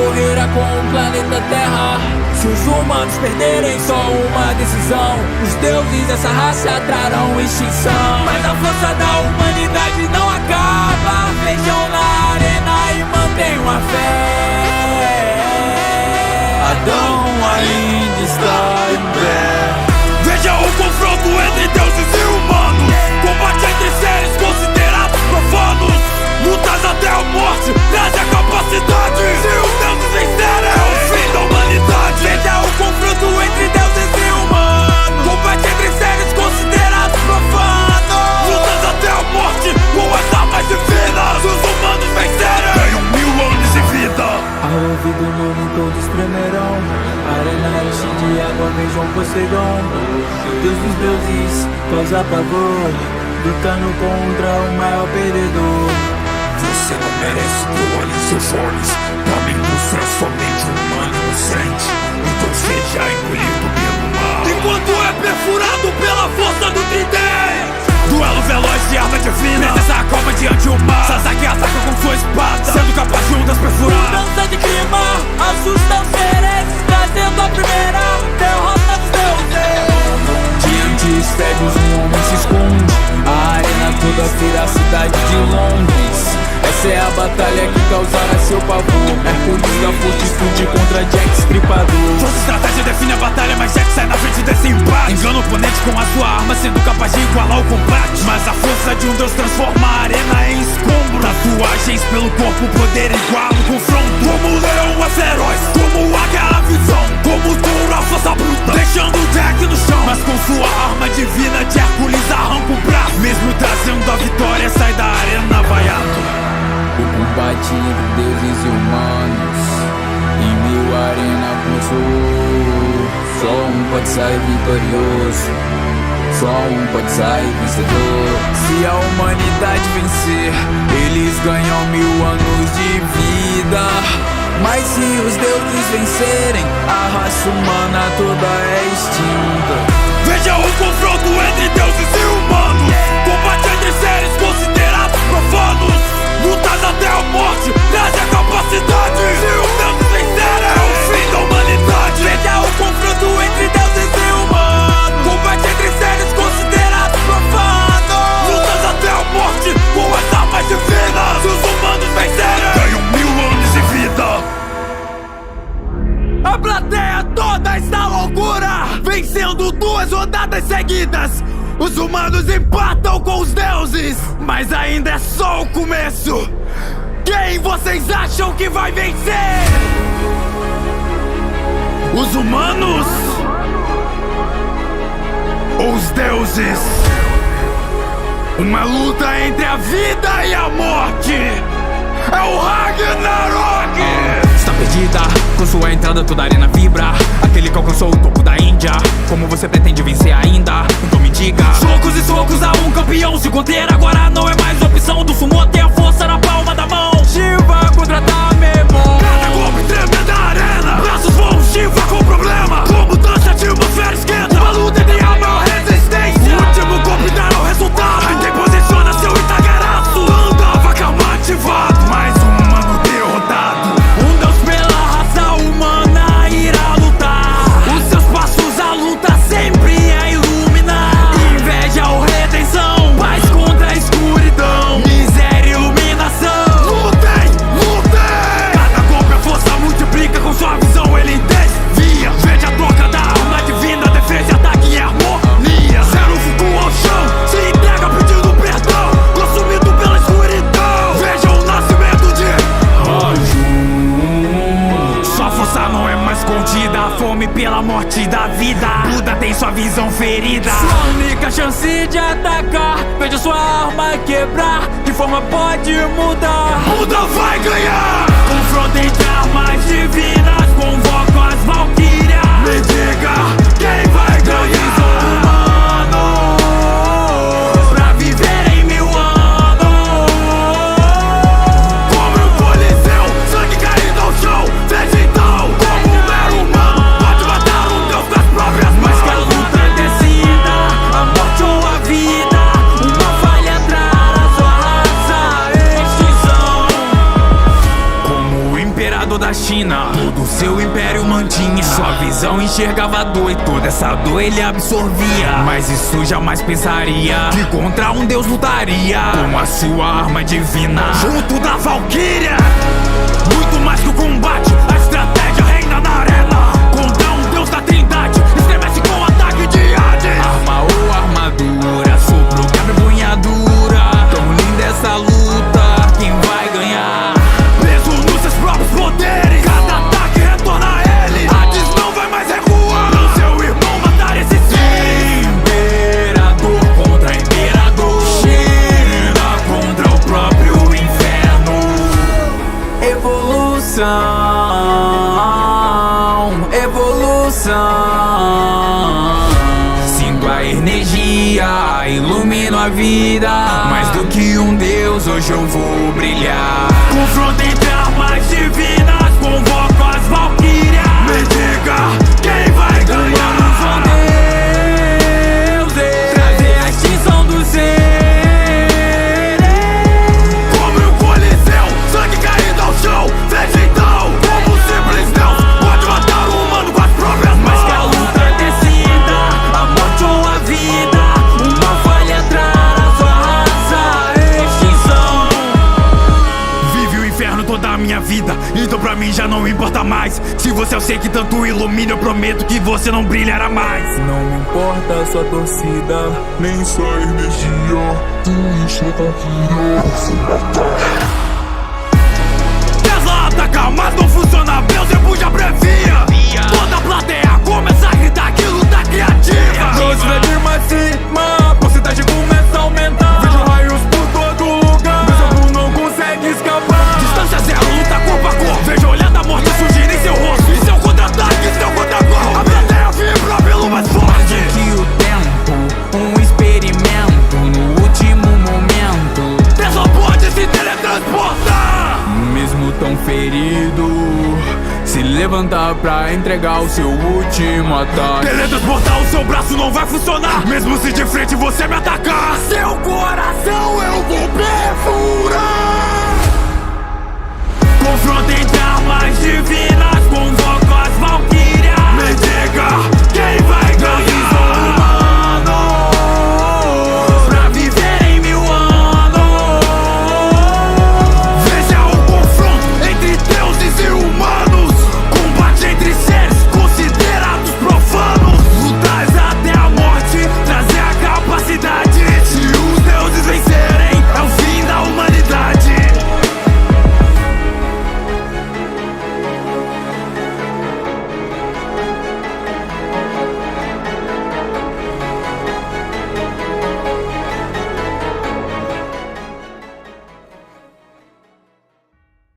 correrá com o planeta Terra. Se os humanos perderem só uma decisão, os deuses dessa raça trarão extinção. Mas a força da humanidade não acaba. Vejam na arena e mantenham a fé. Adão ainda está em pé. Veja o confronto entre deuses e humanos. Combate entre seres considerados profanos. Lutas até a morte, traz a capacidade. Se os deuses vencerem, é o fim da humanidade. Veja o confronto entre deuses e humanos. Combate entre seres considerados profanos. Lutas até a morte, com as armas divinas. Se os humanos vencerem, ganham 1000 anos de vida. Ao ouvido novo todos tremerão. Arena enche de água, vejam Poseidon. Deus dos deuses, causa pavor, lutando contra o maior perdedor. Você não merece que eu olhe em seus olhos. Pra mim você é somente um humano inocente. Então seja engolido pelo mar, enquanto é perfurado pela força do tridente. Duelo veloz de arma divina, nessa cova diante o mar. Sasaki ataca com sua espada, sendo capaz de ondas perfurar. Mudança de clima, assusta os seres, trazendo a primeira derrota dos deuses. Diante dos cegos um homem se esconde. A arena toda vira a cidade de Londres. Essa é a batalha que causará seu pavor. Hércules da fortitude contra Jack Estripador. Sua estratégia define a batalha, mas Jack sai na frente desse embate. Engana o oponente com a sua arma, sendo capaz de igualar o combate. Mas a força de um deus transforma a arena em escombro. Tatuagens pelo corpo, poder igual o confronto. Como o leão é feroz, como águia a visão, como o touro a força bruta, deixando o Jack no chão. Mas com sua arma divina de Hércules arranca o braço. Mesmo trazendo a vitória, sai da arena vaiado. O combate entre deuses e humanos em Meio arena começou. Só um pode sair vitorioso, só um pode sair vencedor. Se a humanidade vencer, eles ganham 1000 anos de vida. Mas se os deuses vencerem, a raça humana toda é extinta. Veja o confronto entre deuses e humanos. Combate entre seres considerados profanos. Lutas até a morte, traz a capacidade. Se os deuses vencerem, é o fim da humanidade. Veja o confronto entre deuses e humanos. Combate entre seres considerados profanos. Lutas até a morte, com as armas divinas. Se os humanos vencerem, ganham 1000 anos de vida. A plateia toda está loucura, vencendo 2 rodadas seguidas. Os humanos empatam com os deuses, mas ainda é só o começo. Quem vocês acham que vai vencer? Os humanos? Ou os deuses? Uma luta entre a vida e a morte. É o Ragnarok! Está perdida, com sua entrada toda a arena vibra. Aquele que alcançou o topo da Índia. Como você pretende vencer ainda? Então me diga. Socos e socos a um campeão. Se conter agora não é mais opção. Do sumo tem a força na palma da mão. Shiva contratar Memon. Cada golpe tremenda arena. Braços voam, Shiva com problema. Como dança, a atmosfera esquenta. Uma luta entre a maior resistência. O último golpe dará o resultado. Quem posiciona seu itagaraço. Andava calma ativado. Mais um humano derrotado. Um deus pela raça humana irá lutar. Os seus passos a luta sempre é iluminar. Inveja ou redenção, paz contra a escuridão. miséria e iluminação. Lutem, lutem. Cada golpe a força multiplica. Com sua visão ele desvia. Veja a troca da arma divina. Defesa e ataque em harmonia. Zero fogo ao chão, se entrega pedindo perdão. Consumido pela escuridão. Veja o nascimento de sua força não é mais contida. A fome pela morte da vida. Buda tem sua visão ferida. Sua única chance de atacar. Veja sua arma quebrar. De forma pode mudar. Buda vai ganhar. Confronto entre armas divinas. Convoco as Valkyrias. Me diga quem vai ganhar. Humanos pra viver em 1000 anos. Como um coliseu, sangue caindo ao chão. Veja então como um mero humano pode matar um deus das próprias mãos. Mas que a luta decida a morte ou a vida. Uma falha trará sua raça à extinção. Como o imperador da China, mantinha. Sua visão enxergava a dor e toda essa dor ele absorvia. Mas isso jamais pensaria que contra um deus lutaria com a sua arma divina, junto da Valkyre. Muito mais que o combate, a estratégia reina na arena. Contra um deus da trindade, estremece com ataque de Hades. Arma ou armadura, sopro, quebra e punhadura. Tão linda essa luta, quem vai ganhar? Preso nos seus próprios poderes, cada ataque retorna a ele. Hades não vai mais recuar, não seu irmão matar esse ser. Imperador contra imperador, China contra o próprio inferno. Evolução, sinto a energia, ilumino a vida. Mais do que um deus, hoje eu vou brilhar. Confronto entre armas divinas, convoco as Valkyrias. Me diga, quem vai ganhar? São deuses, trazer a extinção dos seres. Cobre o coliseu, sangue caído ao chão. Veja então, como um simples deus pode matar um humano com as próprias mãos. Mas que a luta decida, a morte ou a vida, uma falha trará sua raça, extinção. Vive o inferno toda a minha vida, então pra mim já não importa mais. Se você eu sei que tanto ilumina, eu prometo que você não brilhará mais. Não me importa a sua torcida, nem sua energia. Deixa Tesla ataca, mas não funciona, Beelzebub já previa. Toda a plateia começa a gritar, aquilo tá criativa. Velocidade máxima, a porcentagem começa a aumentar. Vejo raios por todo lugar, Beelzebub não consegue escapar. Distância zero, luta corpo a corpo. Vejo o olhar da morte surgir em seu rosto. E seu contra-ataque, e seu contra-golpe. A plateia vibra pelo mais forte. que o tempo, um experimento no último momento. Tesla pode se teletransportar. Mesmo tão ferido, se levantar pra entregar o seu último ataque. Teletransportar o seu braço não vai funcionar, mesmo se de frente você me atacar. Seu coração eu vou perfurar. Confronto entre armas divinas, convoco